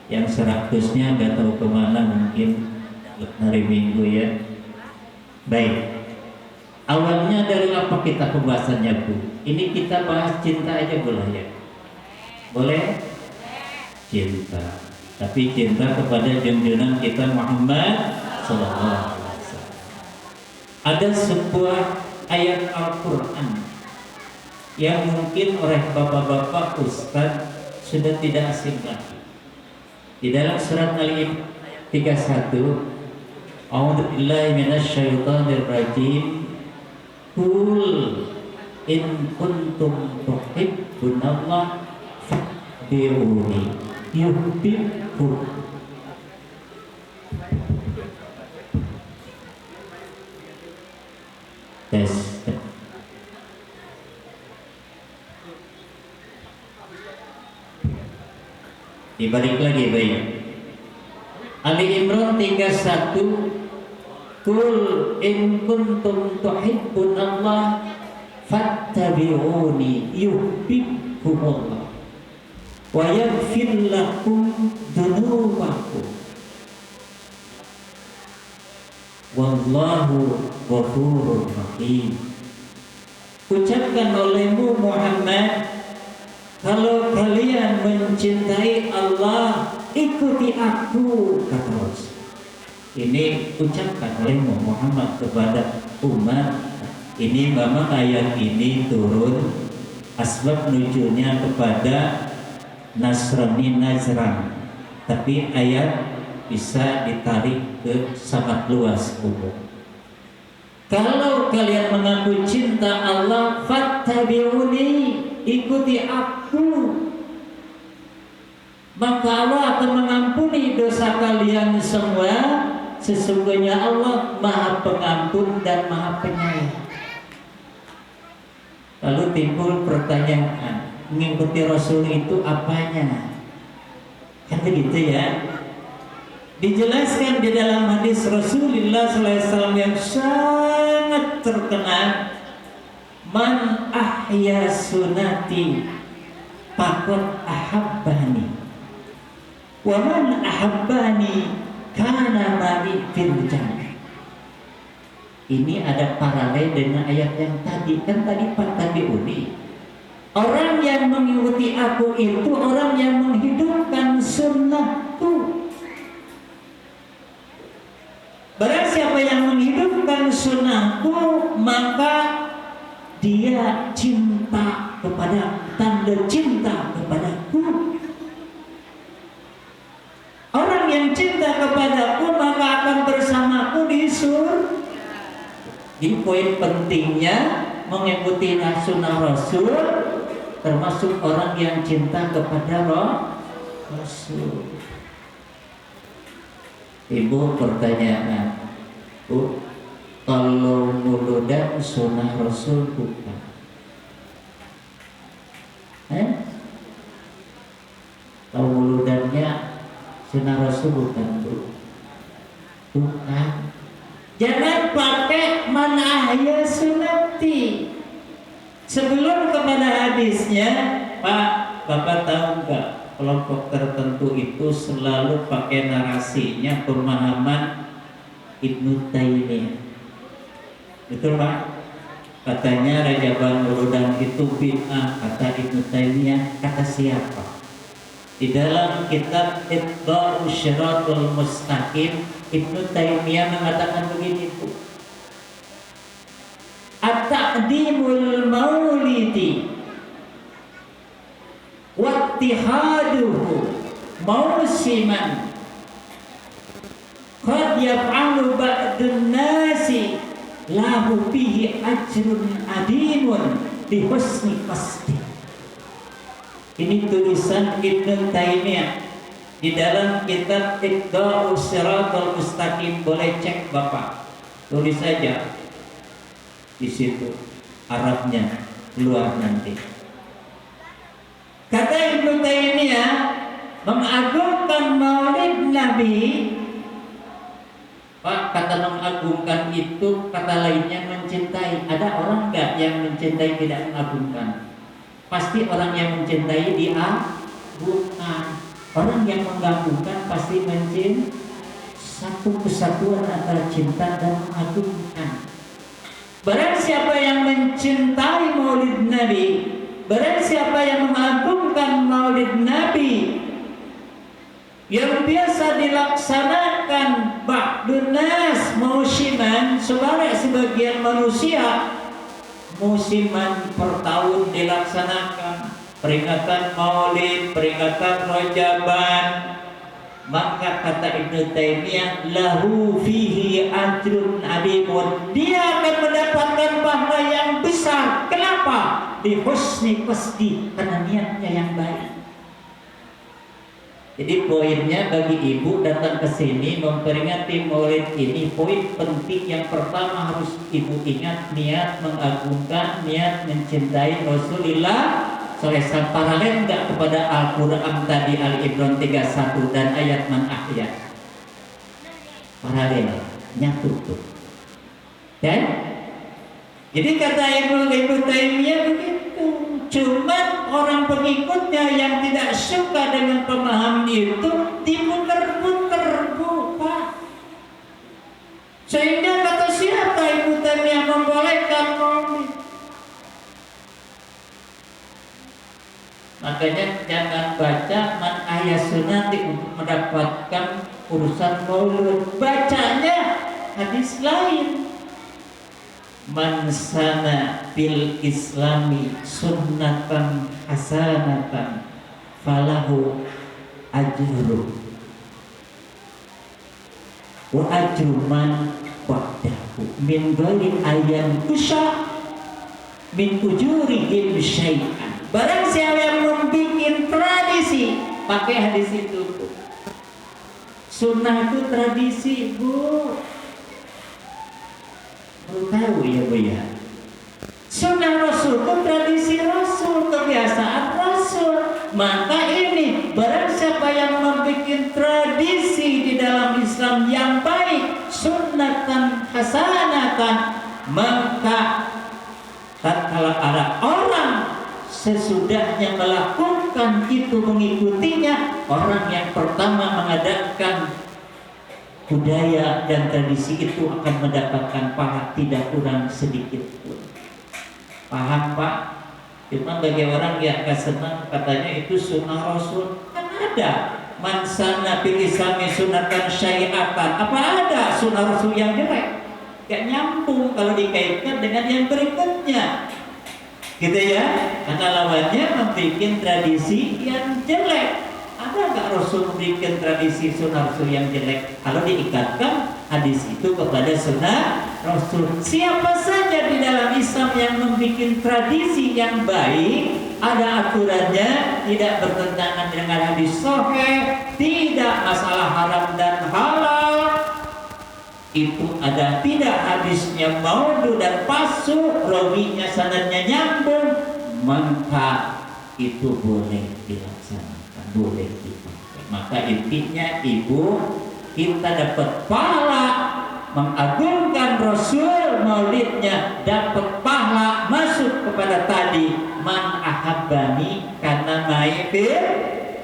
Yang 100-nya nggak tahu kemana, mungkin hari Minggu ya. Baik, awalnya dari apa kita pembahasannya Bu? Ini kita bahas cinta aja boleh ya? Boleh? Cinta, tapi cinta kepada junjungan kita Muhammad Sallallahu Alaihi Wasallam. Ada sebuah ayat Al-Quran yang mungkin oleh bapak-bapak ustaz sudah tidak asing lagi. Di dalam surat Al-Imran 31, A'udzu billahi minasyaitonir rajim. Qul in kuntum tuhibbunallaha fattabi'uni yuhibbukum. Tes. Dibalik lagi baik. Ali Imran 31. Qul in kuntum tuhibbunallaha fattabi'uni yuhibbukumullah wa yaghfir lakum dzunubakum wallahu ghafurur rahim. Ucapkan olehmu Muhammad, kalau kalian mencintai Allah, ikuti aku, kata Rasul. Ini ucapkan oleh Muhammad kepada umat. Ini memang ayat ini turun asbab nuzulnya kepada Nasrani Najran, tapi ayat bisa ditarik ke sangat luas umum. Kalau kalian mengaku cinta Allah, fattabi'uni, ikuti aku, maka Allah akan mengampuni dosa kalian semua. Sesungguhnya Allah Maha Pengampun dan Maha Penyayang. Lalu timbul pertanyaan, mengikuti Rasul itu apanya? Kan begitu ya? Dijelaskan di dalam hadis Rasulullah SAW yang sangat terkenal, man ahya sunati faqad ahabbani wa man ahabbani kana ma'i fil jannah. Ini ada paralel dengan ayat yang tadi. Kan tadi fattabi'uni, orang yang mengikuti aku itu orang yang menghidupkan sunnahku. Barang siapa yang menghidupkan sunnahku, maka dia cinta kepada, tanda cinta kepadaku. Orang yang cinta kepadaku maka akan bersamaku di surga. Di poin pentingnya mengikuti sunnah Rasul, termasuk orang yang cinta kepada Rasul. Ibu pertanyaan, Bu, kalau muludan sunnah Rasul bukan? Kalau muludannya sunnah Rasul bukan, Bu? Bukan. Jangan pakai man ahya sunnati. Sebelum kepada hadisnya, Pak, Bapak tahu nggak? Kelompok tertentu itu selalu pakai narasinya pemahaman Ibnu Taimiyah. Betul Pak? Katanya Rajaban Muludan itu bid'ah, kata Ibnu Taimiyah. Kata siapa? Di dalam kitab Iqtida'us Shiratal Mustaqim, Ibnu Taimiyah mengatakan begini, Bu. At-taqdimul maulidi wattihaduhu mausiman qad yaf'alu ba'dun nasi lahu bihi ajrun adimun bi husni qasdi. Ini tulisan Ibnu Taimiyah di dalam kitab Iqtida'us Shiratal Mustaqim. Boleh cek Bapak, tulis saja di situ, Arabnya keluar nanti. Kata Ibnu Taimiyah, mengagungkan maulid Nabi, Pak, kata mengagungkan itu kata lainnya mencintai. Ada orang enggak yang mencintai tidak mengagungkan? Pasti orang yang mencintai diagungkan. Orang yang menggabungkan pasti mencintai satu kesatuan antara cinta dan mengagungkan. Barang siapa yang mencintai Maulid Nabi, barang siapa yang mengagungkan Maulid Nabi, yang biasa dilaksanakan ba'dun nas musiman, sebagian manusia musiman per tahun dilaksanakan peringatan Maulid, peringatan Rajaban, maka kata Ibnu Taimiyah lahu fihi ajrun adimun, dia akan mendapatkan pahala yang besar. Kenapa? Di husni qasdi, karena niatnya yang baik. Jadi poinnya bagi ibu datang ke sini memperingati Maulid ini, poin penting yang pertama harus ibu ingat, niat mengagungkan, niat mencintai Rasulullah SAW. Paralel enggak kepada Al-Quran tadi Al-Imran 31 dan ayat man ahya? Paralel, nyatu tuh. Dan jadi kata Ibnu Taimiyah begitu. Cuman orang pengikutnya yang tidak suka dengan pemahaman itu diputer-puter, Bu, Pak. Sehingga kata siapa Ibnu Taimiyah membolehkan Maulid? Makanya jangan baca man ayat sunati untuk mendapatkan urusan Maulid. Bacanya hadis lain. Man sana bil islami sunnatan hasanatan falahu ajru wa ajru man ba'dahu min ghairi ayyan kusha min ujurihim syai'an. Barang siapa yang membuat tradisi, pakai hadis itu. Sunnah itu tradisi, Bu. Perlu tahu ya, Bu ya. Sunnah Rasul itu tradisi Rasul, kebiasaan Rasul. Maka ini barang siapa yang membuat tradisi di dalam Islam yang baik, sunnatan hasanatan, maka tatkala ada orang sesudahnya melakukan itu mengikutinya, orang yang pertama mengadakan budaya dan tradisi itu akan mendapatkan pahala tidak kurang sedikit pun. Paham, Pak? Cuma bagi orang yang gak senang katanya itu sunnah Rasul, kan ada man sana bil islami sunnatan syai'atan. Apa ada sunnah Rasul yang jelek? Gak nyambung kalau dikaitkan dengan yang berikutnya, gitu ya. Karena lawannya membuat tradisi yang jelek. Ada nggak Rasul membuat tradisi sunnah Rasul yang jelek? Kalau diikatkan hadis itu kepada sunnah Rasul. Siapa saja di dalam Islam yang membuat tradisi yang baik, ada aturannya, tidak bertentangan dengan hadis sahih, tidak masalah haram dan halal, itu ada, tidak hadisnya maudhu dan palsu, rawinya sanadnya nyambung, maka itu boleh dilaksanakan, boleh dipakai. Maka intinya ibu, kita dapat pahala mengagungkan Rasul, maulidnya dapat pahala, masuk kepada tadi man ahabbani karena maifir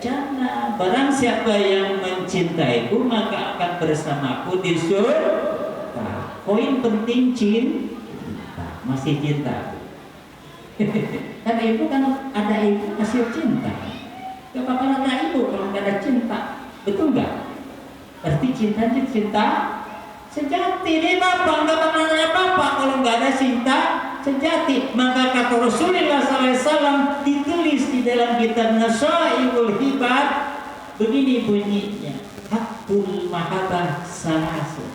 jannah. Barang siapa yang mencintaiku maka akan bersamaku di surga. Poin penting cinta, masih cinta. Karena ibu kan ada ibu masih cinta. Gak bakal ada ibu kalau nggak ada cinta, betul nggak? Berarti cinta sejati. Ini bapak nggak bakal ada bapak kalau nggak ada cinta sejati. Maka kata Rasulullah SAW ditulis di dalam kitab Nasaihul Hibad begini bunyinya, hakul mahabbah salasun.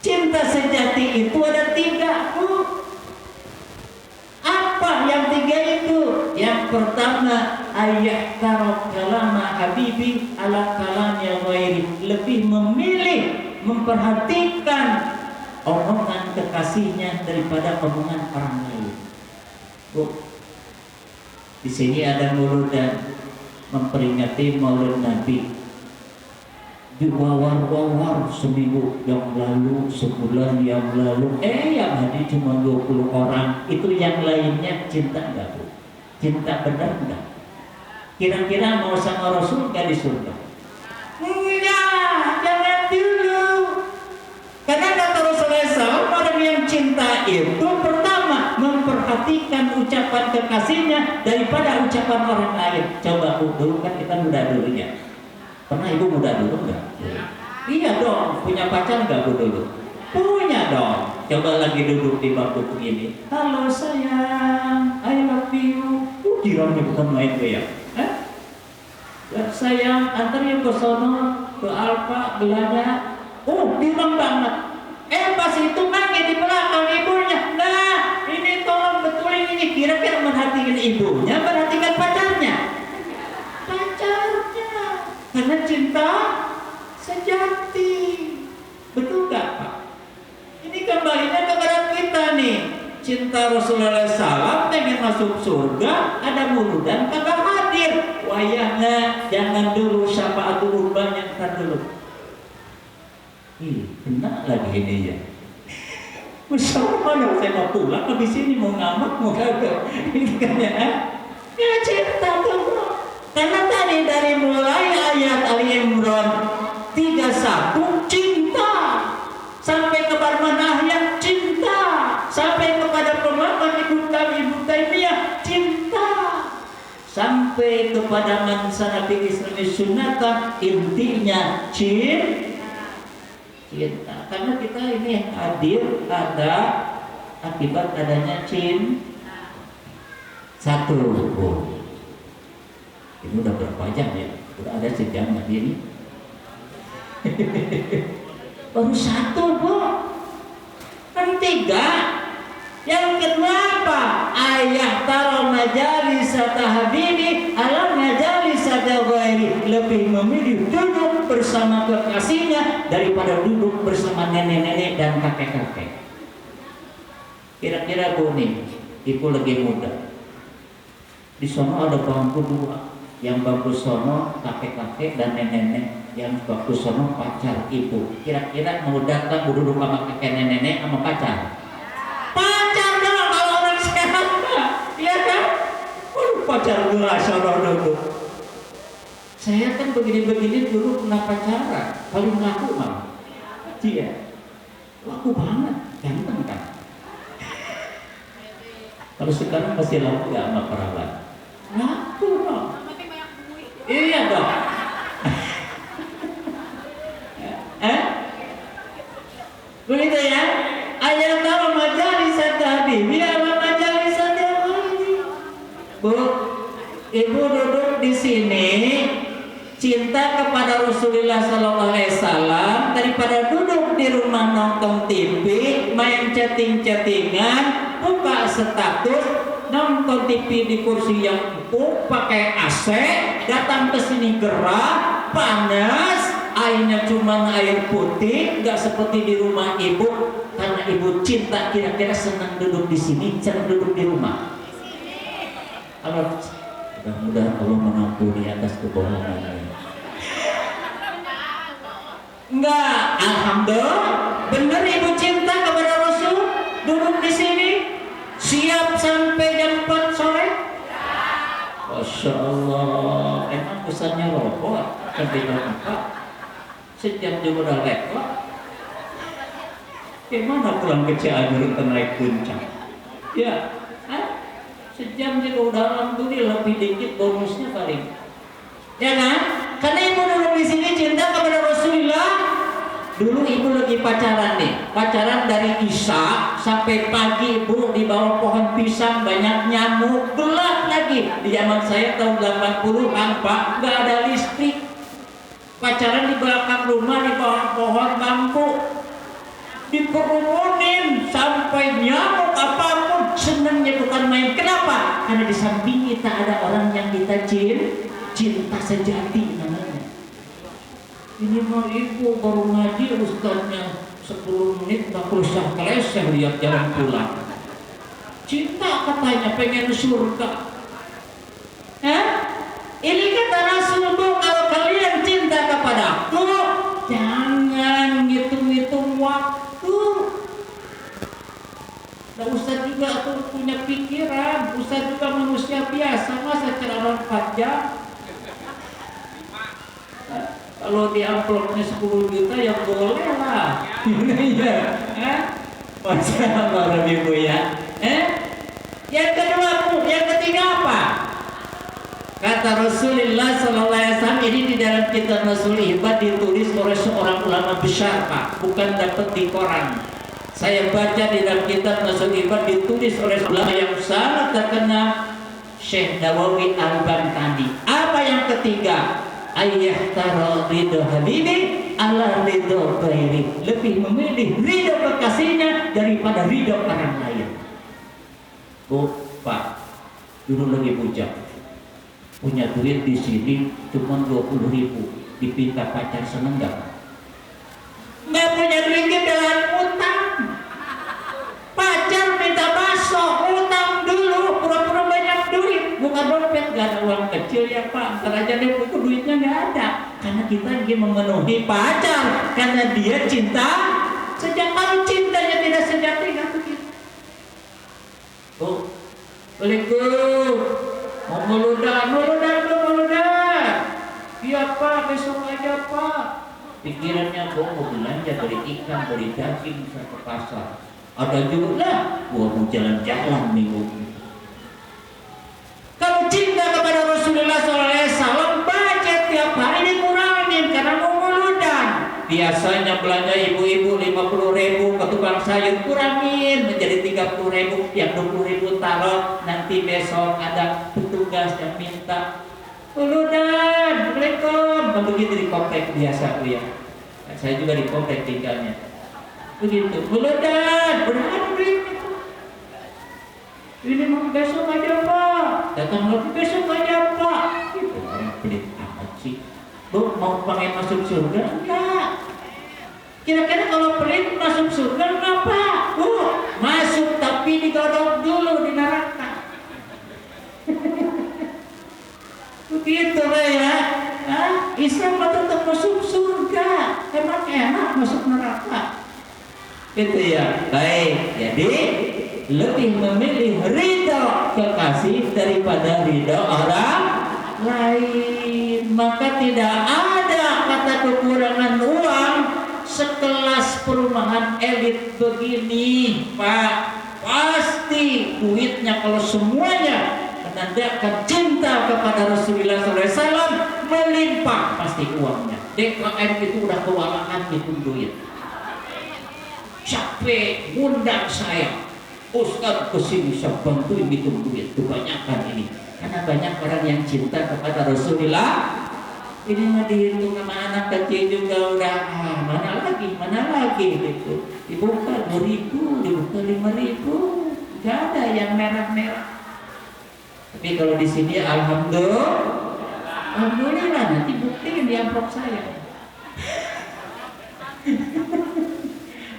Cinta sejati itu ada 3, Bu. Apa yang 3 itu? Yang pertama, ayat tarok kalama habibi ala kalamnya ghairi, lebih memilih, memperhatikan omongan kekasihnya daripada omongan orang lain. Bu, di sini ada mauludan memperingati Maulid Nabi. Diwawar-wawar seminggu yang lalu, sebulan yang lalu, yang hadir cuma 20 orang. Itu yang lainnya cinta enggak, Bu? Cinta benar enggak? Kira-kira mau sama Rasul enggak di surga? Enggak, jangan dulu. Karena kata Rasulullah SAW, orang yang cinta itu pertama memperhatikan ucapan kekasihnya daripada ucapan orang lain. Coba dulu kan kita muda dulu ya. Pernah ibu muda dulu enggak? Iya dong, punya pacar enggak bu dulu? Punya dong. Coba lagi duduk di bangku begini. Halo sayang, I love you. Jirannya bukan main gaya. Sayang, anterin ke sono, ke Alfa, belanja. Oh, bilang banget. Pas itu manggil di belakang ibunya. Nah, ini tolong betulin ini. Kira-kira merhatikan ibunya, merhatikan pacarnya. Pacarnya. Karena cinta sejati. Betul gak Pak? Ini kembalinya kepada kita nih. Cinta Rasulullah SAW pengen masuk surga, ada muludan kagak hadir. Wayahnya jangan dulu syafaatul banyak kan dulu. Kena lagi ini ya. Masya Allah, saya mau pulang habis ini mau ngamak mau kagak. Ini kan ya cinta tuh. Karena tadi dari mulai ayat Ali Imran 31 cinta sampai ke Barmanah cinta sampai kepada pemahaman Ibu Taimiyah cinta sampai kepada mansana fi Islami sunnata intinya cinta. Karena kita ini hadir ada akibat adanya satu. Ini udah berapa jam ya? Udah ada sejam lagi ini. Baru satu bu. Kan tiga. Yang kedua apa? Ayah taro majalis tahbibi ala majalis ghairi, lebih memilih duduk bersama kekasihnya daripada duduk bersama nenek-nenek dan kakek-kakek. Kira-kira bu nih, ibu lagi muda. Di sono ada bangku dua. Yang bagus sono kakek-kakek dan nenek-nenek, yang bagus sono pacar ibu. Kira-kira mau datang duduk sama kakek nenek sama pacar? Pacar dong kalau orang sehat, iya kan? Pacar gula sono duduk. Saya kan begini-begini dulu pernah pacaran, paling laku malah. Iya, laku banget, ganteng kan? Kalau sekarang masih laku ya sama perawan? Laku dong. Iya dong. Begitu ya. Ayat tahu majalis tahbibi apa majalis ghairi. Bu, ibu duduk di sini cinta kepada Rasulullah SAW daripada duduk di rumah nonton TV, main chatting-chattingan, buka status, nonton TV di kursi yang empuk, pakai AC, datang ke sini gerah, panas, airnya cuma air putih, nggak seperti di rumah ibu. Karena ibu cinta, kira-kira senang duduk di sini, senang duduk di rumah. Kalau mudah-mudahan Allah mengampuni atas kebohongan. Enggak, alhamdulillah, benar ibu cinta kepada Rasul, duduk di sini, siap sampai jam 4 sore. Masya Allah, emang pesannya rokok sampai jam 4, sejam juga udah lewat. Gimana pulang ke Cianjur ke naik puncak? Ya, sejam juga udah alhamdulillah, lebih dikit bonusnya paling. Ya kan? Karena ibu duduk di sini cinta kepada Rasulullah. Dulu ibu lagi pacaran nih, pacaran dari Isya sampai pagi ibu di bawah pohon pisang, banyak nyamuk, gelap lagi. Di zaman saya tahun 80-an Pak, nggak ada listrik. Pacaran di belakang rumah di bawah pohon bambu, dikerumunin sampai nyamuk apapun, senangnya bukan main. Kenapa? Karena di samping kita ada orang yang kita cinta sejati namanya. Ini mah ibu baru ngaji, ustaznya 10 menit tak usah keleseh lihat jalan pulang. Cinta katanya pengen surga. Ini kata Rasul, kalau kalian cinta kepada aku, jangan ngitung-ngitung waktu. Nah, ustaz juga tuh punya pikiran, ustaz juga manusia biasa, masa ceramah 4 jam. Kalau di amplopnya 10 juta ya boleh lah. Iya. Masya Allah Ibu ya. Yang kedua Bu, yang ketiga apa? Kata Rasulullah SAW ini di dalam kitab Nasul Ibad ditulis oleh seorang ulama besar Pak, bukan dapat di koran. Saya baca di dalam kitab Nasul Ibad ditulis oleh ulama yang sangat terkenal, Syekh Nawawi Al-Bantani. Apa yang ketiga? Ayah taro ridho habibi ala ridho ghairi. Lebih memilih ridho kekasihnya daripada ridho orang lain. Oh Pak, dulu lagi bujang, punya duit di sini cuma 20.000, dipinta pacar seneng nggak? Nggak punya duit jalan utang. Pacar minta bakso, utang dulu, pura-pura banyak duit, bukan dompet, nggak ada uang kecil ya Pak. Ntar aja deh, itu duitnya nggak ada. Karena kita ingin memenuhi pacar, karena dia cinta. Sejak kalau cintanya tidak sejati, nggak begitu. Oh, Assalamualaikum. Mau meludah. Iya Pak, besok aja Pak. Pikirannya mau belanja, beli ikan, beli daging, ke pasar. Ada juga lah, gua mau jalan-jalan minggu. Kalau cinta kepada Rasulullah SAW, budget tiap hari dikurangin karena mau meludah. Biasanya belanja ibu-ibu 50.000 ke tukang sayur, kurangin menjadi 30.000, yang 20.000 taruh, nanti besok ada petugas yang minta uludan, Assalamualaikum. Begitu di komplek biasa Bu ya. Saya juga di komplek tinggalnya. Begitu, uludan, udah ada duitnya. Ini mau besok aja Pak, datang lagi besok aja Pak. Itu orang pelit amat sih. Bu, mau pengen masuk surga? Enggak. Kira-kira kalau pelit masuk surga kenapa? Masuk tapi digodok dulu di neraka. Begitu lah ya. Islam tetap masuk surga. Emang enak masuk neraka. Gitu ya. Baik. Jadi lebih memilih ridho kekasih daripada ridho orang lain. Maka tidak ada kata kekurangan uang sekelas perumahan elit begini Pak. Pasti duitnya kalau semuanya menandakan cinta kepada Rasulullah SAW melimpah, pasti uangnya. DKM itu udah kewalahan itu duit. Capek ngundang saya, Ustaz kesini saya bantuin hitung duit, kebanyakan ini. Karena banyak orang yang cinta kepada Rasulullah. Ini mah dihitung sama anak kecil juga udah mana lagi gitu. Dibuka 2.000, dibuka 5.000, nggak ada yang merah-merah. Tapi kalau di sini alhamdulillah nanti buktiin di amplop saya.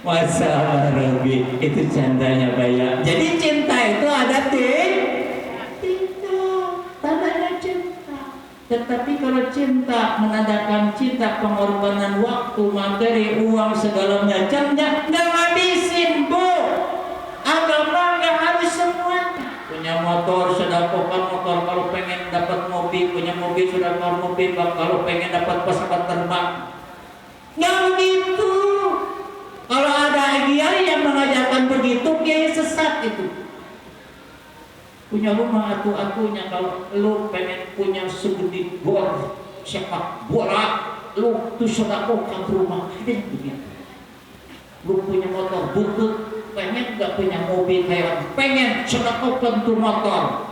Masalah Rabbi itu candanya Bayak. Jadi cinta itu ada tandanya cinta. Tetapi kalau cinta menandakan cinta pengorbanan waktu, materi, uang segala macamnya, nggak ngabisin Bu. Agama nggak habis semuanya. Punya motor sedekahkan motor, kalau pengen dapat mobil, punya mobil sedekahkan mobil, kalau pengen dapat pesawat terbang. Nggak begitu. Kalau ada kiai yang mengajarkan begitu, kiai sesat itu. Punya rumah atu-atunya, kalau lu pengen punya segede bor sepak bola, lu tuh sedekahkan rumah, ada yang begitu. Lu punya motor butut, pengen nggak punya mobil kayak pengen sedekahkan tuh motor.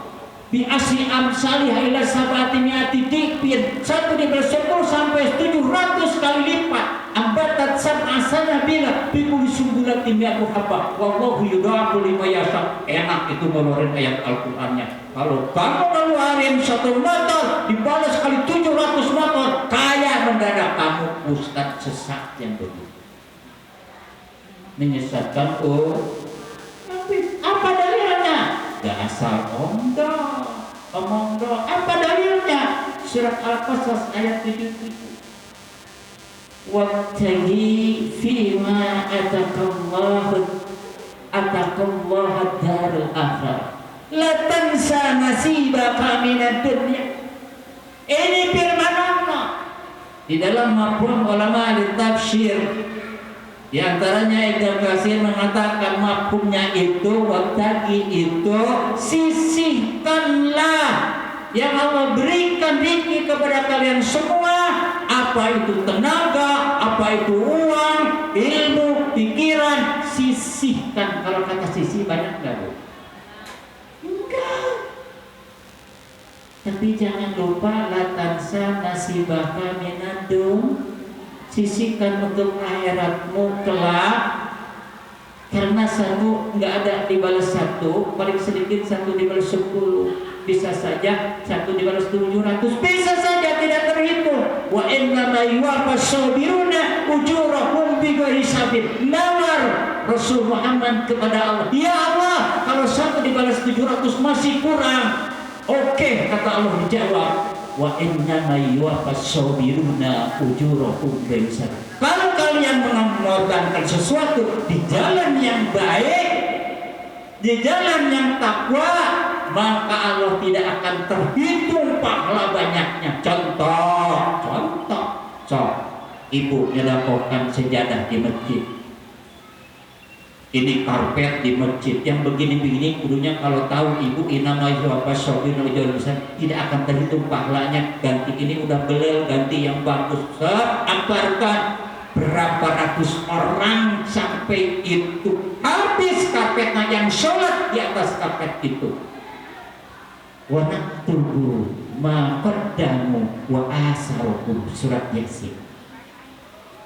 Bi asli amsalih ila sabatimiati dikpin, satu diberi 10 sampai 700 kali lipat. Ambatat sab'asana bila bikuli sumbulat timiatu haba wallahu yudha'afu lima yasha. Enak itu ngeluarin ayat Al-Qur'annya. Kalau kamu ngeluarin 1 motor dibalas kali 700 motor, kaya mendadak kamu. Ustaz sesat yang begitu menyesatkan. Tapi apa dalilnya? Gak asal omong dong. Apa dalilnya? Surat Al-Qasas ayat 77. Wabtaghi fima atakallahu darul akhirah. La tansa nasibaka minad dunya. Ini firman Allah. Di dalam mafhum ulama ahli tafsir, di antaranya Ibnu Katsir mengatakan mafhumnya itu wabtagi itu sisihkanlah yang Allah berikan rezeki kepada kalian semua, apa itu tenaga, apa itu uang, ilmu, pikiran, sisihkan. Kalau kata sisih banyak nggak, Bu? Enggak. Tapi jangan lupa latansa nasibaka minadum, sisihkan untuk akhiratmu kelak. Karena satu nggak ada dibalas satu, paling sedikit satu dibalas 10. Bisa saja satu dibalas 700, bisa saja tidak terhitung. Wa inna ma yuwaffas sabiruna ujurahum bighairi hisabin. Nawar Rasul Muhammad kepada Allah, ya Allah, kalau satu dibalas 700 masih kurang. Oke, kata Allah dijawab, wa inna ma yuwaffas sabiruna ujurahum bighairi hisabin. Kalau kalian mengorbankan sesuatu di jalan yang baik, di jalan yang takwa, maka Allah tidak akan terhitung pahala banyaknya. Contoh, ibu nyedekahkan sejadah di masjid. Ini karpet di masjid yang begini-begini, kudunya kalau tahu ibu inama tidak akan terhitung pahalanya. Ganti ini udah belel, ganti yang bagus. Amparkan berapa ratus orang sampai itu habis karpetnya yang sholat di atas karpet itu. Wa naktubu ma qaddamu wa asarukum, surat Yasin.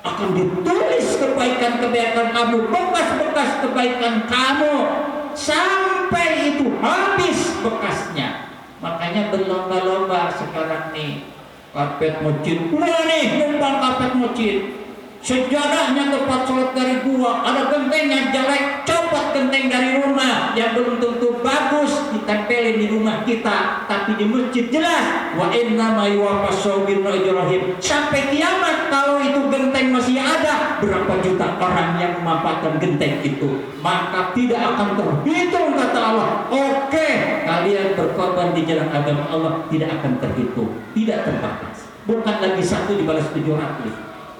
Akan ditulis kebaikan-kebaikan kamu, bekas-bekas kebaikan kamu, sampai itu habis bekasnya. Makanya berlomba-lomba sekarang nih, karpet masjid, wah nih numpang karpet masjid, sejadahnya tempat sholat dari gua, ada gentengnya jelek, copot genteng dari rumah yang belum tentu bagus, ditempelin di rumah kita, tapi di masjid jelas. Wa inna ma yuwaffas sabiruna ujurahum. Sampai kiamat kalau itu genteng masih ada, berapa juta orang yang memanfaatkan genteng itu, maka tidak akan terhitung kata Allah. Oke, kalian berkorban di jalan agama Allah, tidak akan terhitung, tidak terbatas. Bukan lagi satu dibalas 700.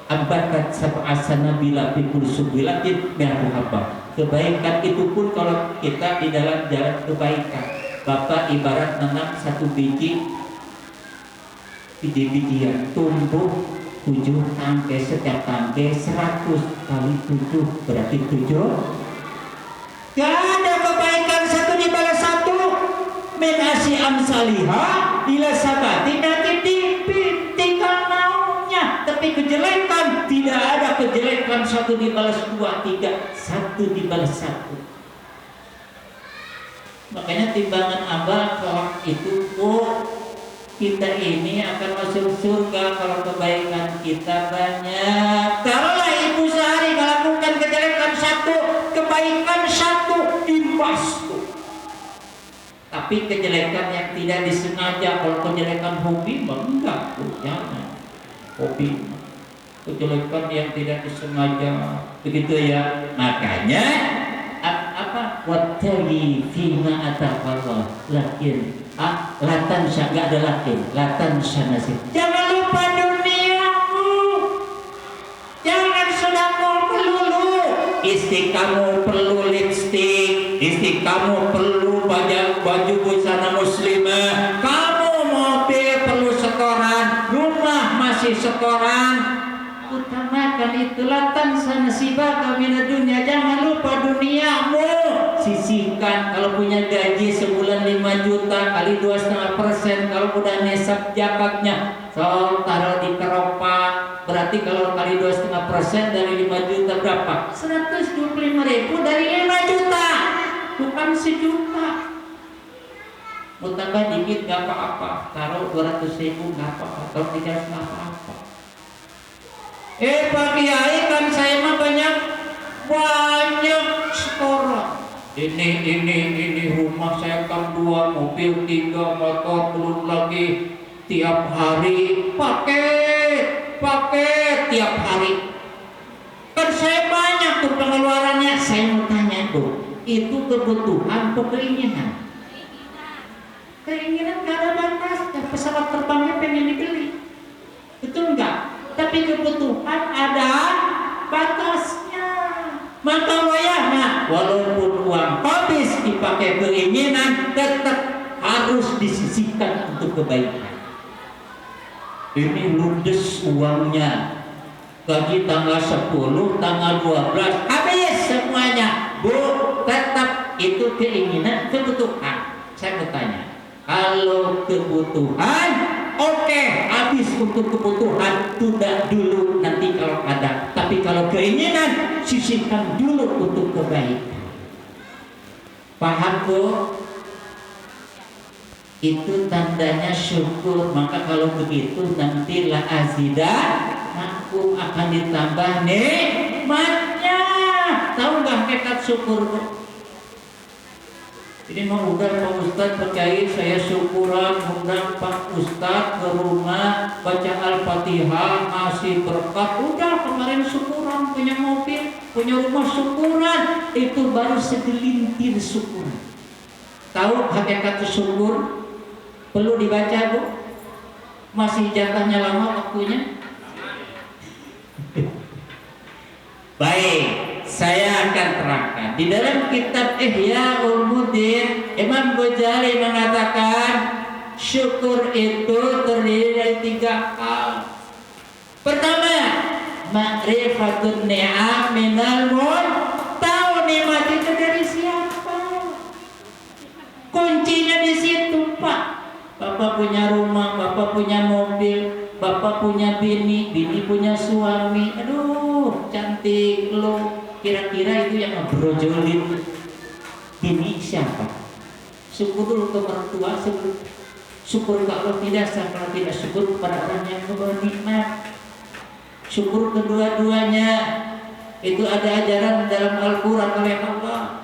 Ambakat sab'asana bila fikul subilatin mi'atu habba. Kebaikan itu pun kalau kita di dalam jalan kebaikan, Bapak ibarat nanam satu biji-bijian tumbuh 7 tangkai, setiap tangkai 100 kali 7 berarti 7. Gak ada kebaikan satu dibalas satu. Min asy amsalihha ila sabati nanti tinggal naunya. Tapi kejelekan tidak ada, kejelekan satu dibalas 2, 3, satu dibalas 1. Makanya timbangan amal kalau itu, kita ini akan masuk surga kalau kebaikan kita banyak. Taruhlah ibu sehari melakukan kejelekan 1, kebaikan 1, imbas tuh. Tapi kejelekan yang tidak disengaja, kalau kejelekan hobi, enggak, jangan. Hobi, kejelekan yang tidak disengaja, begitu ya. Makanya apa? Wattaqi fima ataqallah. Lakin latan enggak ada lakin, latan sanasih. Jangan lupa duniamu. Jangan sedekah melulu. Istri kamu perlu lipstik, istri kamu perlu baju busana muslimah, kamu mobil perlu setoran, rumah masih setoran. Utamakan itu, latan sanasibaka minad dunya. Jangan lupa duniamu. Sisihkan. Kalau punya gaji sebulan 5 juta kali 2,5%, kalau udah nesap jakatnya, so taruh di keropak. Berarti kalau kali 2,5% dari 5 juta berapa? 125.000 dari 5 juta, bukan 1 juta. Mau tambah dikit gak apa-apa, taruh 200.000 gak apa-apa, taruh 300 gak apa-apa. Pak Kiai, kan saya mah banyak setoran. Ini rumah saya kan 2, mobil 3, motor belum lagi, tiap hari pakai tiap hari. Kan saya banyak tuh pengeluarannya. Saya mau tanya tuh, itu kebutuhan atau keinginan? Keinginan gak ada batasnya. Pesawat terbangnya pengen dibeli, betul enggak? tapi kebutuhan ada batasnya. Maka wayahna walaupun uang habis dipakai keinginan, tetap harus disisihkan untuk kebaikan. Ini ludes uangnya, gaji tanggal 10, tanggal 12 habis semuanya. Bu, tetap itu keinginan, kebutuhan. Saya bertanya, kalau kebutuhan oke, habis untuk kebutuhan, tunda dulu nanti kalau ada. Tapi kalau keinginan, sisihkan dulu untuk kebaikan. Paham Bu? Itu tandanya syukur. Maka kalau begitu nanti la azidannakum, akan ditambah nikmatnya. Tahu nggak hakikat syukur Bu? Ini mau udah Pak Ustadz percaya saya syukuran, undang Pak Ustadz ke rumah, baca Al-Fatihah, ngasih berkat. Udah kemarin syukuran, punya mobil, punya rumah syukuran. Itu baru segelintir syukuran. Tahu hakikat syukur? Perlu dibaca Bu? Masih jatahnya lama waktunya? Baik, saya akan terangkan. Di dalam kitab Ihya Ulumuddin, Imam Ghazali mengatakan syukur itu terdiri dari 3 hal. Pertama, ma'rifatun ni'am minal mulk. Tahu nikmat itu dari siapa? Kuncinya di situ Pak. Bapak punya rumah, bapak punya mobil, bapak punya bini, bini punya suami. Aduh, cantik lo. Kira-kira itu yang ngebrojolin bini siapa? Syukur dulu ke orang tua sebelum syukur kalau tidak sah, kalau tidak syukur kepada orang yang memberi nikmat. Syukur kedua-duanya. Itu ada ajaran dalam Al-Quran oleh Allah.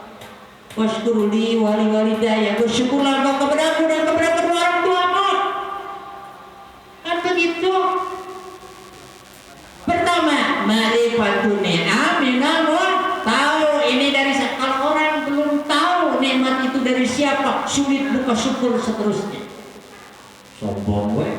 Washkuruli wali walidayya, bersyukurlah engkau kepadaku dan kepada kedua orang tuamu. Kan begitu. Pertama, ma'rifatun ni'am minal mulk. Tahu ini dari siapa. Kalau orang belum tahu nikmat itu dari siapa, sulit buka syukur seterusnya. Sombong we.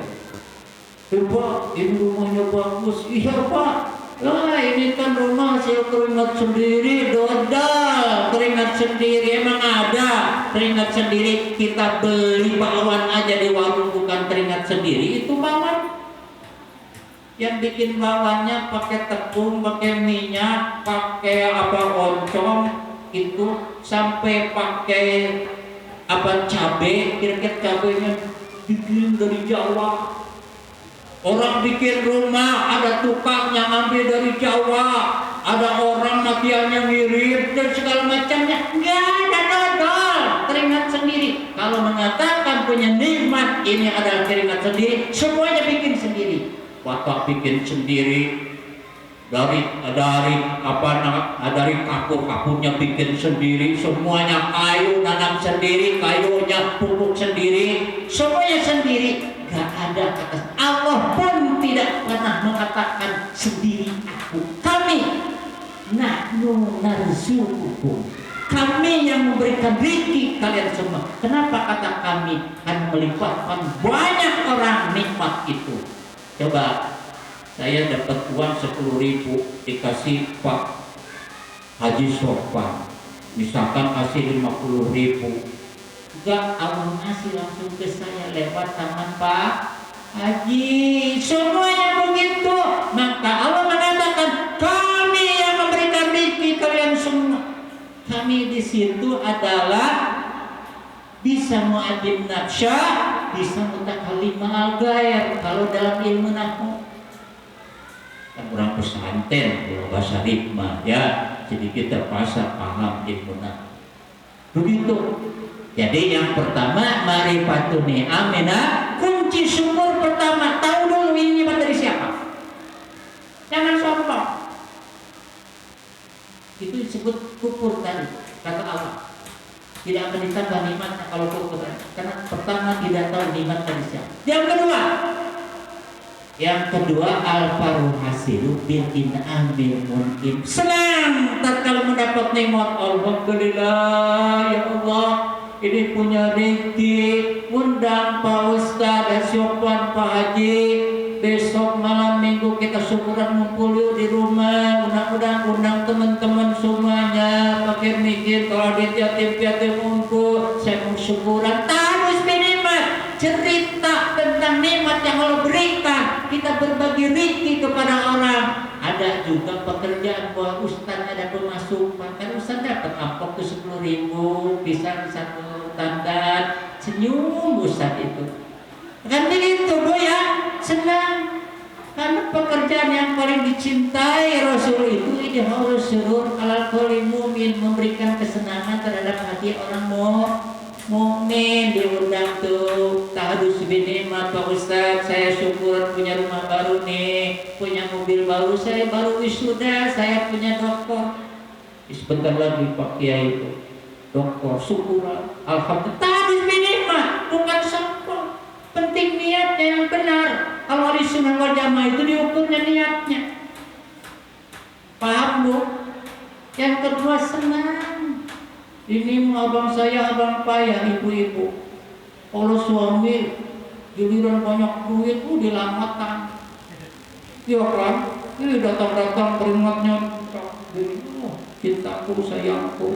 Pak, ini rumahnya bagus. Iya Pak. Lah ini kan rumah saya keringat sendiri, dodal, keringat sendiri. Emang ada keringat sendiri kita beli bakwan aja di warung bukan keringat sendiri, itu bakwan. Yang bikin bakwannya pakai tepung, pakai minyak, pakai oncom, itu sampai pakai cabai, kira-kira cabainya dikirim dari Jawa. Orang bikin rumah, ada tukang yang ambil dari Jawa, ada orang makiannya mirip dan segala macamnya. Enggak ada dodol, keringat sendiri. Kalau mengatakan punya nikmat ini adalah keringat sendiri, semuanya bikin sendiri. Watak bikin sendiri, dari kapur-kapurnya bikin sendiri, semuanya kayu nanam sendiri, kayunya pupuk sendiri, semuanya sendiri. Gak ada kata Allah pun tidak pernah mengatakan sendiri aku. Kami nahnu narzuqukum. Kami yang memberikan rezeki kalian semua. Kenapa kata kami? Kan melimpahkan banyak orang nikmat itu. Coba saya dapat uang 10.000 dikasih Pak Haji Sofan, misalkan kasih 50.000. Enggak, Allah ngasih langsung ke saya lewat tangan Pak Haji. Semuanya begitu. Maka Allah mengatakan kami yang memberikan rezeki kalian semua. Kami di situ adalah bisa mu'adim nafsyah, bisa mutakalimah al-ghair. Kalau dalam ilmu nahwu kan orang pesantren, bahasa hikmah ya, sedikit terpaksa paham ilmu nahwu. Begitu. Jadi yang pertama ma'rifatun ni'am minal, kunci syukur pertama, tahu dulu ini nikmat dari siapa. Jangan sombong. Itu disebut kufur tadi, kata Allah. Tidak akan ditambah nikmatnya kalau kufur. Karena pertama tidak tahu nikmat dari siapa. Yang kedua al-faru hasilu bil in'am bil mun'im. Senang tatkala mendapat nikmat. Alhamdulillah ya Allah, ini punya rezeki, undang Pak Ustadz dan Sofwan Pak Haji besok malam minggu Minggu kita syukuran ngumpul yuk di rumah, undang teman-teman semuanya, pakai mikir kalau di yatim piatu ngumpul, saya mau syukuran, harus nikmat, cerita tentang nikmat yang Allah berikan, kita berbagi rezeki kepada orang. Ada juga pekerjaan buat ustaz, ada pemasukan, kan ustaz dapat amplop tuh 10.000, pisang 1 tandan, senyum ustaz itu. Kan begitu Bu ya, senang. Karena pekerjaan yang paling dicintai Rasul itu idharus surur alal qalbi mu'min, memberikan kesenangan terhadap hati orang mukmin. Diundang tuh tahdus binikmat, Pak Ustaz, saya syukur punya rumah baru nih, punya mobil baru, saya baru wisuda, saya punya dokter. Sebentar lagi Pak Kiai itu dokter, syukuran, alhamdulillah. Tahdus binikmat, bukan sombong. Penting niatnya yang benar. Kalau di sunnah wal jamaah itu diukurnya niatnya. Paham Bu? Yang kedua senang. Ini abang saya abang payah, ibu-ibu. Kalau suami giliran banyak duit, dilamatan. Ya kan? Ini datang-datang keringatnya. Cintaku, sayangku.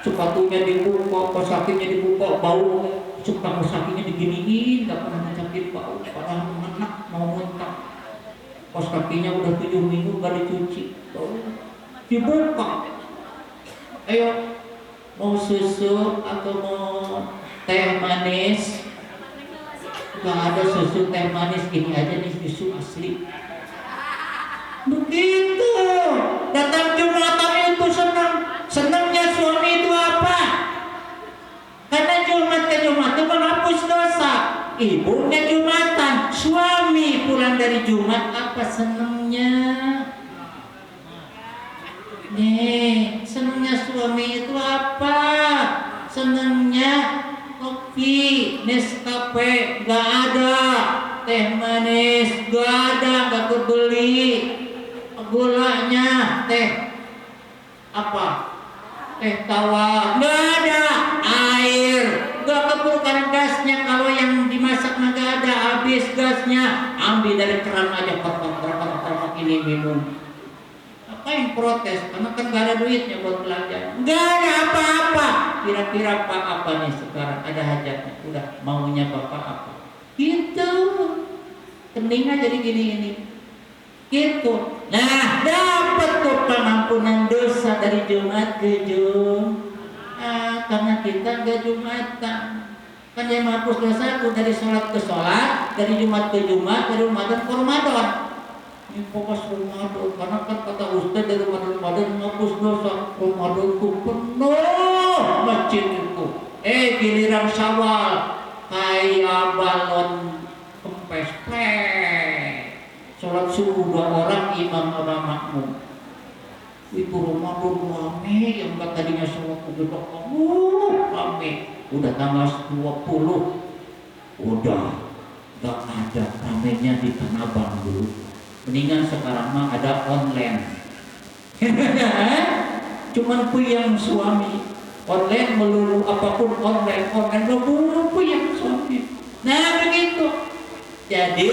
Sepatunya dibuka, kos kakinya dibuka, bau. Suka kos kakinya diginiin, gak pernah ngecapin bau, padahal enak mau muntah. Kos kakinya udah 7 minggu gak dicuci, bau. Dibuka. Ayo, mau susu atau mau teh manis? Gak ada susu teh manis, ini aja nih susu asli. Begitu. Datang Jumatan itu senang. Senangnya suami itu apa? Karena Jumat ke Jumat itu menghapus dosa. Ibunya Jumatan, suami pulang dari Jumat, apa senangnya? Nih, senangnya suami itu apa? Senangnya kopi, Nescafe, gak ada. Teh manis, gak ada, gak kebeli. Gulanya, teh apa? Teh tawa, nggak ada. Air, nggak kebutuhan gasnya. Kalau yang dimasak nggak ada, habis gasnya, ambil dari keran aja, kotak ini minum. Apain protes? Karena kan nggak ada duitnya buat belanja. Nggak ada apa-apa. Kira-kira Pak apa nih sekarang ada hajatnya? Udah maunya Bapak apa? Gitu. Keningnya jadi gini-gini. Gitu. Nah, dapat tuh pengampunan dosa dari Jumat ke Jumat. Karena kita nggak Jumatan. Kan yang menghapus dosa itu dari sholat ke sholat, dari Jumat ke Jumat, dari Ramadan ke Ramadan. Ini fokus Ramadan, karena kan kata Ustaz dari Ramadan menghapus dosa. Ramadan itu penuh masjid itu. Giliran Syawal kayak balon kempes, sholat subuh 2 orang, imam sama makmum. Itu Ramadan rame, yang enggak tadinya sholat gedok rame. Udah tanggal 20, udah enggak ada ramenya di Tanah Abang dulu. Mendingan sekarang mah ada online. Cuman puyeng suami. Online melulu, apapun online melulu puyeng suami. Nah begitu. Jadi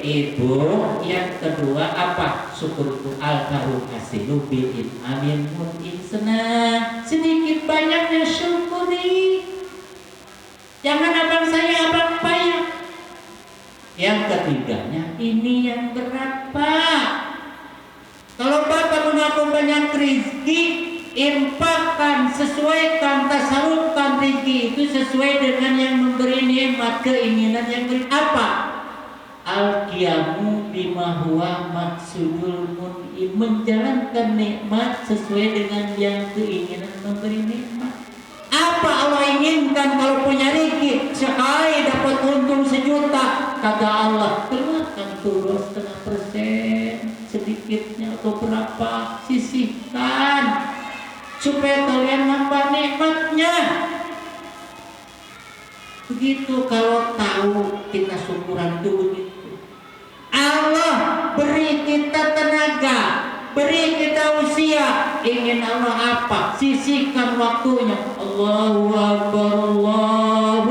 ibu yang kedua apa? Syukur al-karu hasilu bil amin mungkin senang. Sedikit banyaknya syukuri. Jangan abang saya abang payah. Yang ketiganya ini yang berapa? Kalau Bapak mengaku banyak rezeki, infakkan, sesuaikan, tasarufkan rezeki itu sesuai dengan yang memberi nikmat, keinginan yang beri apa? Al-qiyamu bima huwa maksudul mun'im, menjalankan nikmat sesuai dengan yang keinginan memberi nikmat. Apa Allah inginkan kalau punya rezeki? Sekali dapat untung 1 juta, kata Allah keluarkan 2,5%, sedikitnya atau berapa, sisihkan supaya kalian nambah nikmatnya. Begitu kalau tahu kita syukuran itu begitu. Allah beri kita tenaga, beri kita usia, ingin Allah apa? Sisihkan waktunya. Allahu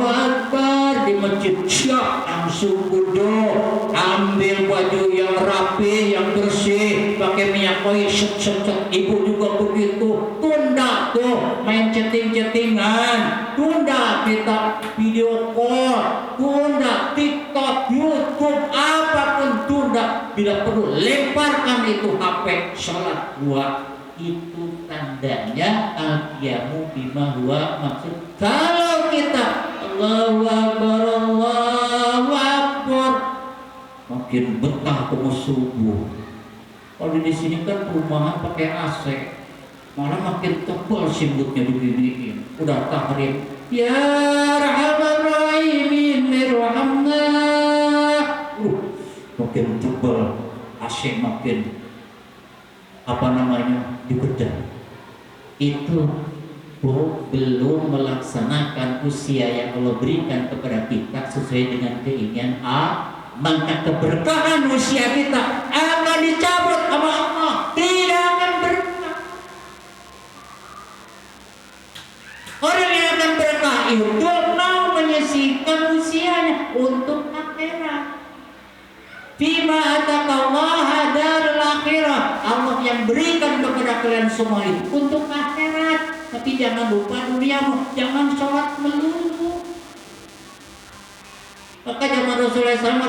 Akbar di masjid, siap langsung duduk, ambil baju yang rapi, yang bersih, pakai minyak koi, set. Ibu juga begitu. Tunda tuh main chatting-chattingan, tunda kita video call, tunda TikTok, YouTube, apapun tunda. Bila perlu lemparkan itu HP, sholat dua. Itu tandanya al-qiyamu bima huwa maksud. Kalau kita Allahu Akbar, Allahu Akbar, makin betah ke subuh. Kalau di sini kan perumahan pakai AC, malah makin tebal simbutnya diginiin. Udah tahrim, ya Rahman Rahimin mirhamna. Makin tebal AC, makin dibedah. Itu belum melaksanakan usia yang Allah berikan kepada kita sesuai dengan keinginan maka keberkahan usia kita akan dicabut sama Allah, tidak akan berkah. Orang yang akan berkah itu mau menyisihkan usianya untuk akhirat. Bima ataqallaha darul akhirah. Allah yang berikan kepada kalian semua itu untuk akhirat. Tapi jangan lupa duniamu, jangan sholat melulu. Maka zaman Rasulullah SAW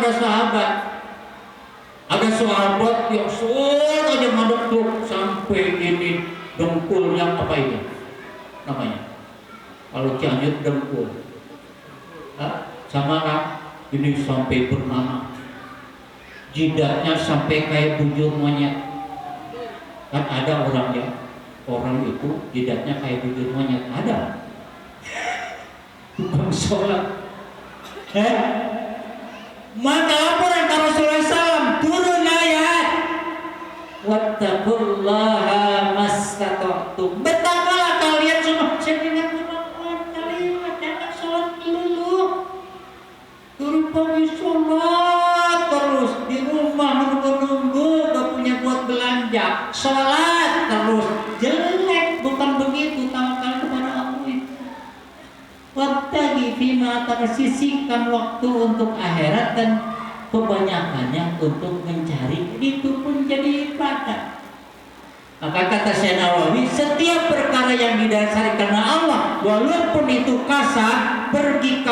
ada sahabat yang sholat aja madep sampai ini dengkulnya apa ini namanya? Kalau Cianjur dengkul, sama ini sampai bernama. Jidatnya sampai kayak bujur monyet. Kan ada orang itu jidatnya kayak bujur monyet, ada. Bukan sholat. Maka apa kata Rasulullah SAW? Turun ayat, wattaqullaha mastata'tum. Bertakwalah kalian semua dengan kemampuan kalian, jangan sholat dulu. Turun pagi sholat terus di rumah menunggu gak punya buat belanja, sholat terus. Jelek, bukan begitu. Tawakal kepada Allah itu. Wattaqi fima tersisihkan waktu untuk akhirat dan kebanyakannya untuk mencari, itu pun jadi ibadah. Maka kata Syekh Nawawi, setiap perkara yang didasari karena Allah, walaupun itu kasar, pergi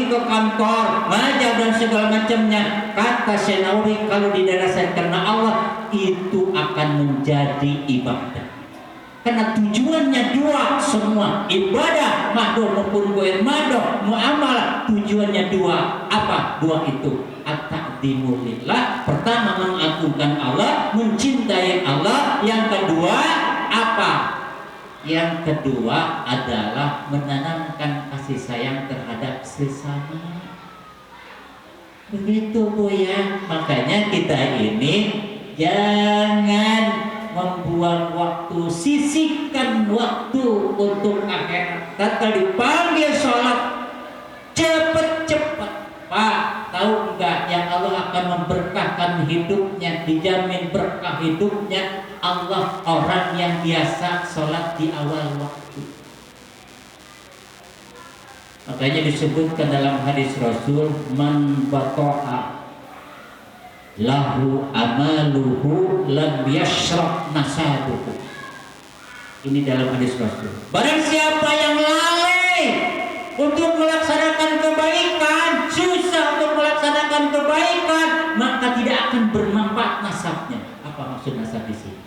ke kantor, ngajar dan segala macamnya, kata Syekh Nawawi, kalau didasari karena Allah, itu akan menjadi ibadah. Karena tujuannya dua semua, ibadah mahdoh maupun goir mahdoh, muamalah, tujuannya dua. Apa dua itu? At-ta'dzimu lillah. Pertama mengagungkan Allah, mencintai Allah. Yang kedua apa? Yang kedua adalah menanamkan kasih sayang terhadap sesama. Begitu Bu ya. Makanya kita ini jangan membuang waktu, sisihkan waktu untuk akhirat. Kata dipanggil sholat, cepet-cepet. Pak, tahu enggak yang Allah akan memberkahkan hidupnya, dijamin berkah hidupnya Allah, orang yang biasa sholat di awal waktu. Makanya disebutkan dalam hadis Rasul, man bato'a lahu amaluhu lam yashrab nasabuhu. Ini dalam hadis Rasul. Barang siapa yang lalai untuk melaksanakan kebaikan, susah untuk melaksanakan kebaikan, maka tidak akan bermanfaat nasabnya. Apa maksud nasab di sini?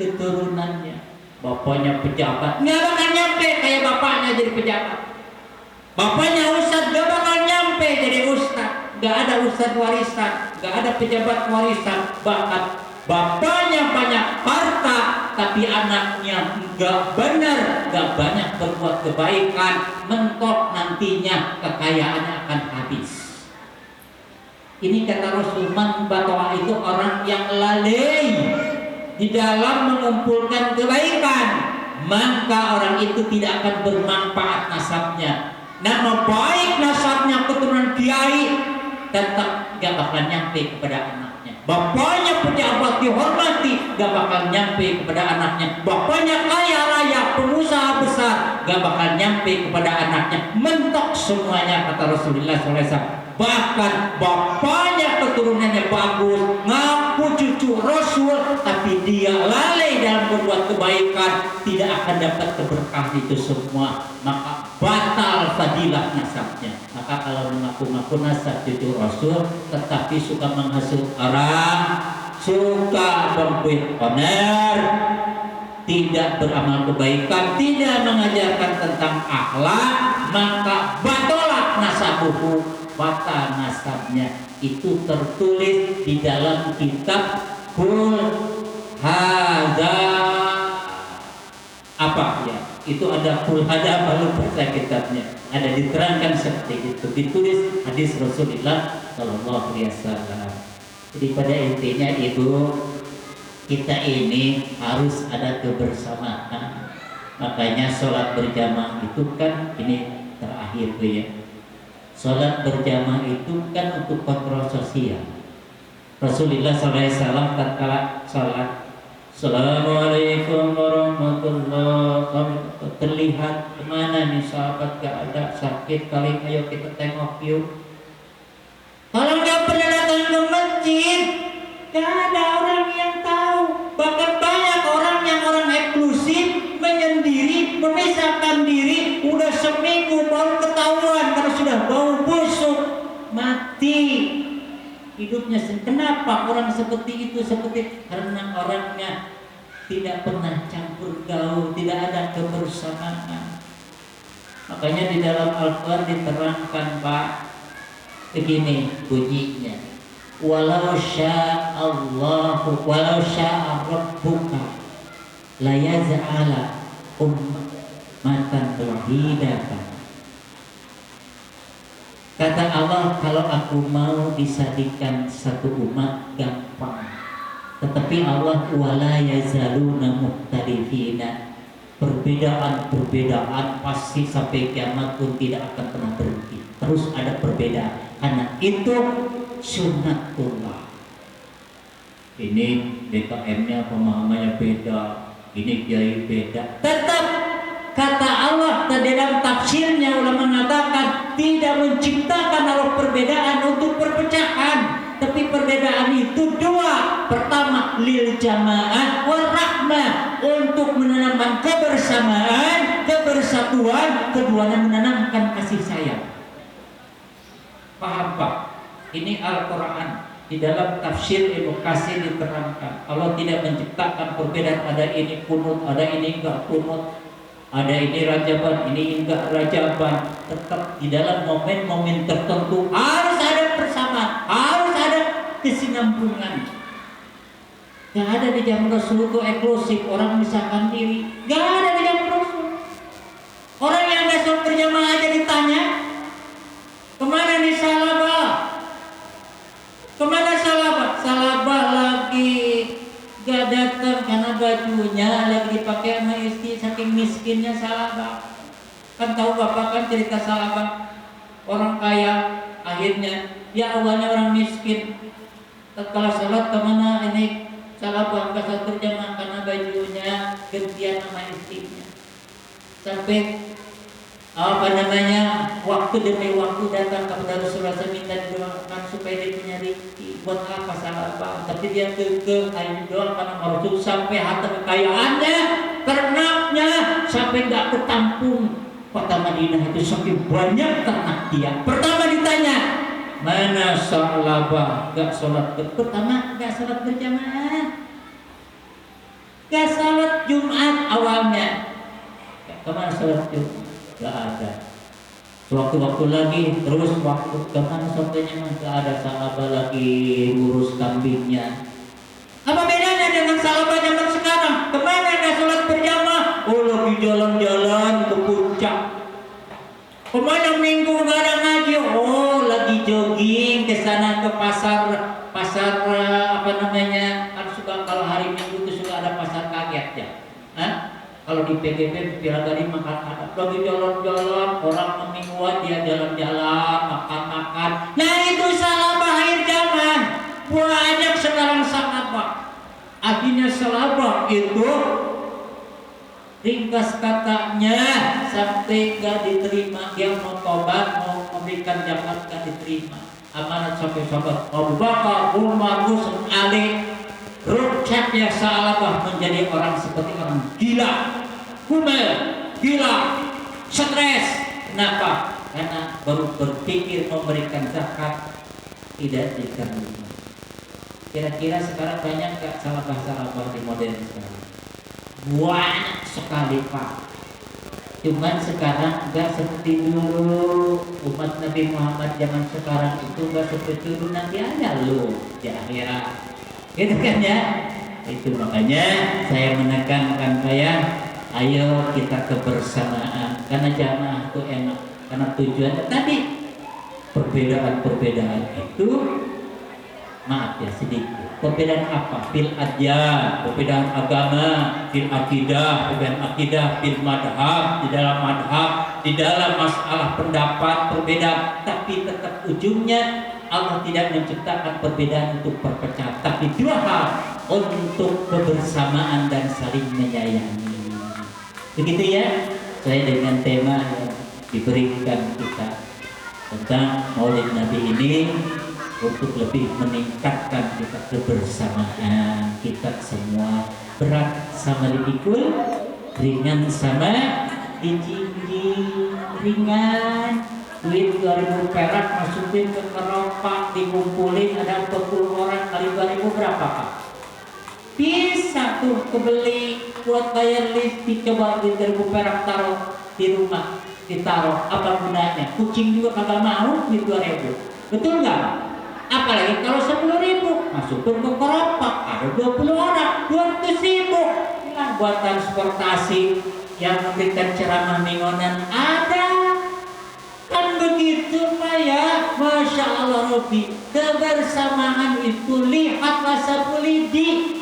Keturunannya. Bapaknya pejabat, nggak bakal nyampe kayak bapaknya jadi pejabat. Bapaknya ustadz, nggak bakal nyampe jadi ustadz. Gak ada ustadz warisan, gak ada pejabat warisan. Bahkan bapaknya banyak harta, tapi anaknya gak benar, gak banyak berbuat kebaikan, mentok nantinya kekayaannya akan habis. Ini kata Rasul, man batoa itu orang yang lalai di dalam mengumpulkan kebaikan, maka orang itu tidak akan bermanfaat nasabnya. Nama baik nasabnya keturunan kiai, tetap gak bakal nyampe kepada anaknya. Bapaknya pejabat dihormati, gak bakal nyampe kepada anaknya. Bapaknya kaya raya, pengusaha besar, gak bakal nyampe kepada anaknya. Mentok semuanya, kata Rasulullah SAW. Bahkan bapaknya keturunannya bagus, ngaku cucu Rasul, tapi dia lalai dalam berbuat kebaikan, tidak akan dapat keberkahan itu semua. Maka batal fadilah nasabnya. Maka kalau mengaku-ngaku nasab cucu Rasul, tetapi suka menghasut orang, suka membuat oner, tidak beramal kebaikan, tidak mengajarkan tentang akhlak, maka batalah nasabuhu. Batal nasabnya. Itu tertulis di dalam kitab Kul Hada apa ya? Itu ada Kul Hada, baru baca kitabnya. Ada diterangkan seperti itu. Ditulis hadis Rasulullah Sallallahu Alaihi Wasallam. Jadi pada intinya Ibu, kita ini harus ada kebersamaan. Makanya sholat berjamaah itu kan ini terakhir tuh ya. Sholat berjamaah itu kan untuk kontrol sosial. Rasulullah SAW tatkala sholat, Assalamualaikum warahmatullahi wabarakatuh, terlihat kemana nih sahabat, gak ada, sakit kali, ayo kita tengok yuk. Kalau gak pernah datang ke masjid, gak ada orang yang tahu. Bahkan banyak orang yang orang eksklusif, menyendiri, memisahkan diri, udah seminggu baru ketahuan karena sudah bau busuk, mati hidupnya. Kenapa orang seperti itu? Karena orangnya tidak pernah campur gaul, tidak ada kebersamaan. Makanya di dalam Al-Quran diterangkan Pak, begini bunyinya, walau sya'allahu walau sya'a rabbuka la yaz'ala ummatan wahidatan. Kata Allah, kalau aku mau disadikan satu umat gampang. Tetapi Allah wala yazaluna mukhtalifina. Perbedaan pasti sampai kiamat pun tidak akan pernah berhenti. Terus ada perbedaan. Karena itu sunnatullah. Ini BKM-nya pemahamannya beda, ini kiai beda. Tetap kata Allah dalam tafsirnya ulama mengatakan tidak menciptakan Allah perbedaan untuk perpecahan, tapi perbedaan itu dua. Pertama lil jamaah wal rahmah, untuk menanamkan kebersamaan, kebersatuan. Keduanya menanamkan kasih sayang. Paham Pak? Ini Al-Quran. Di dalam tafsir Ibnu Katsir diterangkan, Allah tidak menciptakan perbedaan. Ada ini kunut, ada ini enggak kunut, ada ini rajaban, ini enggak rajaban. Tetap di dalam momen-momen tertentu harus ada persamaan, harus ada kesinambungan. Yang ada di zaman Rasul itu eksklusif, orang misalkan diri. Gak ada di zaman Rasul. Orang yang gak sholat berjamaah aja ditanya, kemana nih salabah? Kemana salabah? Salabah lagi gak datang karena bajunya lagi dipakai sama istri, saking miskinnya salabah. Kan tahu Bapak kan cerita salabah, orang kaya akhirnya, ya awalnya orang miskin, tatkala sholat kemana ini salabah gak sholat berjamaah karena bajunya gantian sama istrinya. Sampai waktu demi waktu datang kepada Rasulullah, minta didoakan supaya dia punya rezeki. Buat apa salabah? Tapi dia kekeh hanya doakan sama Rasul sampai harta kekayaannya, ternaknya sampai nggak ketampung. Kota Madinah itu saking banyak ternak dia. Pertama ditanya, mana salabah? Gak sholat pertama, gak sholat berjamaah, gak sholat Jumat awalnya. Kemana sholat Jumat? Gak ada. Waktu-waktu lagi terus waktu kemana sholatnya? Gak ada. Sahabat lagi ngurus kambingnya. Apa bedanya dengan sahabat zaman sekarang? Kemana gak sholat berjamaah? Oh lagi jalan-jalan ke puncak. Kemana minggu gak ada ngaji? Oh lagi jogging ke sana ke pasar apa namanya? Kan suka kalau hari Minggu itu suka ada pasar kaget ya. Hah? Kalau di PGB Pilagari makan ada lagi jalan-jalan, orang mingguan dia jalan-jalan, makan-makan. Nah itu salabah akhir zaman. Banyak sekarang salabah. Akhirnya salabah itu ringkas katanya sampai gak diterima. Dia mau tobat, mau memberikan zakat gak diterima. Amanat sampai sahabat Abu Bakar, Umar, Utsman, Ali, runcatnya salabah menjadi orang seperti orang gila, kumel, gila, stres. Kenapa? Karena baru berpikir memberikan zakat tidak diterima. Kira-kira sekarang banyak gak salabah-salabah di modern sekarang? Banyak sekali Pak. Cuman sekarang enggak seperti dulu. Umat Nabi Muhammad zaman sekarang itu enggak seperti dulu, nanti aja lu di akhirat. Gitu kan ya? Itu makanya saya menekankan ayo kita kebersamaan. Karena jamaah itu enak. Karena tujuannya tadi perbedaan-perbedaan itu, maaf ya sedikit. Perbedaan apa? Fil adyan, perbedaan agama, fil akidah, perbedaan akidah, fil madhab, di dalam madhab, di dalam masalah pendapat perbedaan, tapi tetap ujungnya Allah tidak menciptakan perbedaan untuk perpecahan, tapi dua hal, untuk kebersamaan dan saling menyayangi. Begitu ya, saya dengan tema yang diberikan kita tentang Maulid Nabi ini untuk lebih meningkatkan kita kebersamaan kita semua. Berat sama dipikul, ringan sama dijinjing. Ringan, duit 2.000 perak masukin ke keropak, dikumpulin ada 40 orang kali 2.000 berapa Pak? Bisa tuh kebeli buat bayar listrik. Coba 2.000 perak taruh di rumah, ditaruh, apa gunanya? Kucing juga kagak mau duit 2.000, betul nggak? Apalagi kalau 10.000 masukin ke keropak, ada 20 orang, 200.000. Nah, buat transportasi yang memberikan ceramah mingguan ada. Kan begitu Pak ya. Masya Allah Rabbi, kebersamaan itu. Lihatlah sapu lidi.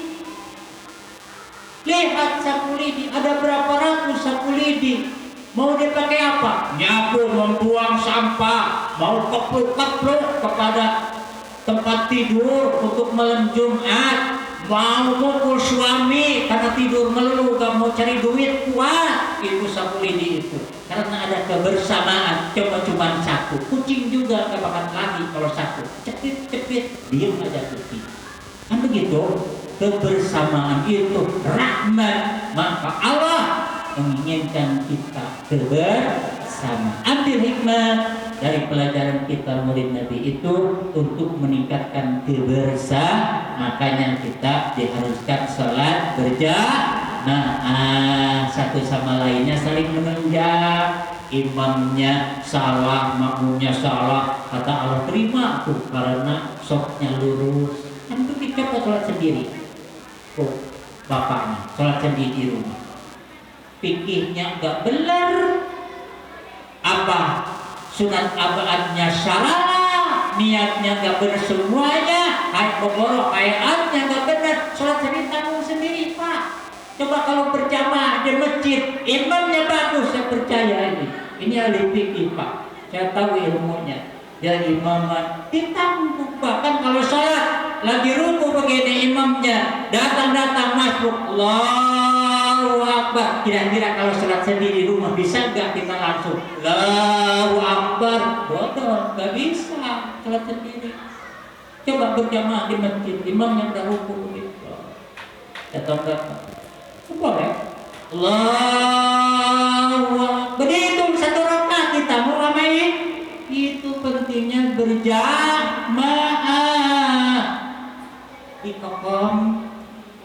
Lihat sapu lidi, ada berapa ratus sapu lidi. Mau dipakai apa? Nyapu, membuang sampah, mau kepluk-kepluk kepada tempat tidur untuk malam Jumat, mau mukul suami karena tidur melulu gak mau cari duit, kuat itu sapu lidi itu. Karena ada kebersamaan. Coba cuma satu, kucing juga gak bakal lagi kalau satu. Cepit-cepit diem aja kucing. Kan begitu. Kebersamaan itu rahmat. Maka Allah menginginkan kita bersama. Ambil hikmah dari pelajaran kita Maulid Nabi itu untuk meningkatkan kebersamaan. Makanya kita diharuskan sholat berjamaah, satu sama lainnya saling menunjang. Imamnya salah, makmumnya salah, kata Allah terima tuh karena soknya lurus. Kan itu kita sholat sendiri. Oh, bapaknya sholat sendiri di rumah, fikihnya enggak benar, apa sunat abaannya salah, niatnya enggak benar semuanya, ayat bogoro ayatnya enggak benar, sholat sendiri tanggung sendiri Pak. Coba kalau berjamaah di masjid, imamnya bagus, saya percaya ini ahli fikih Pak, saya tahu ilmunya. Ya imaman ditanggung. Bahkan kalau sholat lagi ruku begini imamnya datang masuk Allahu Akbar. Kira-kira kalau sholat sendiri di rumah bisa nggak kita langsung Allahu Akbar? Bodoh, nggak bisa sholat sendiri. Coba berjamaah di masjid, imamnya udah ruku begitu. Datang boleh Allahu Akbar. Begitu satu rakaat kita mau ngapain? Itu pentingnya berjamaah. Di kokom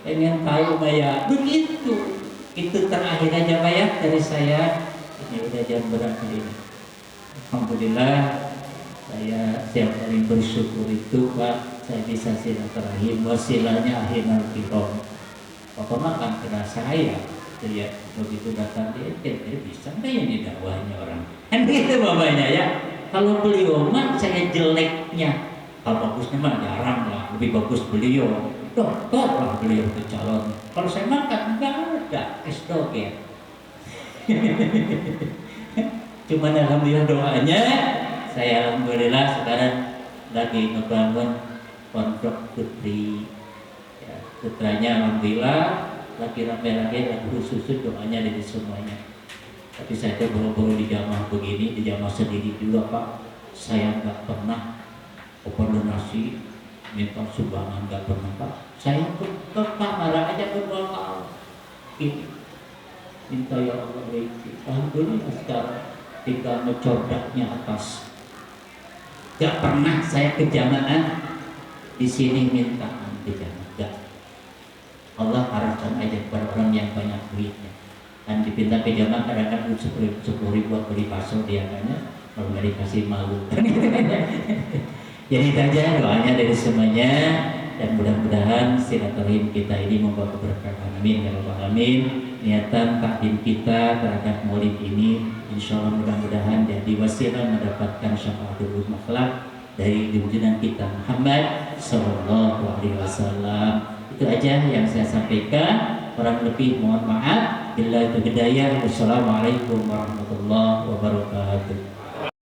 pengen tahu Baya begitu. Itu terakhir aja Baya dari saya. Ini udah jam berapa ini? Alhamdulillah saya setiap hari bersyukur itu Pak, saya bisa silaturahim. Wasilahnya akhirnya kirom. Bapak makan kena saya. Lihat begitu datang dia kira-kira bisa nggak ya ini dakwahnya orang? Kan gitu bapaknya ya. Kalau beliau mah saya jeleknya, kalau bagusnya mah jarang lah, lebih bagus beliau. Dokter lah beliau itu calon. Kalau saya makan enggak ada. Gak kestogen. Cuman alhamdulillah doanya saya alhamdulillah sekarang lagi ngebangun pondok putri ya, putranya alhamdulillah lagi rame-rame lagi khusus doanya dari semuanya. Tapi saya tuh baru-baru di jamaah begini, di jamaah sendiri juga Pak, saya nggak pernah donasi minta sumbangan, nggak pernah Pak. Saya ke kamar aja berdoa ini minta ya Allah rezeki. Alhamdulillah sekarang tinggal mencordaknya atas. Gak pernah saya ke jamaah di sini minta ke jamaah. Gak. Allah arahkan aja kepada orang yang banyak duitnya. Dan dipinta ke jamaah kadang-kadang 10.000 buat beli bakso dia kayaknya kalau nggak dikasih malu. Jadi itu aja doanya dari semuanya dan mudah-mudahan silaturahim kita ini membawa keberkahan. Amin ya rabbal alamin. Niatan takdim kita terhadap maulid ini insya Allah mudah-mudahan jadi wasilah mendapatkan syafaatul makhluk dari junjungan kita Muhammad sallallahu alaihi wasallam. Itu aja yang saya sampaikan. Kurang lebih mohon maaf. Billahi taufiq hidayah. Wassalamualaikum warahmatullahi wabarakatuh.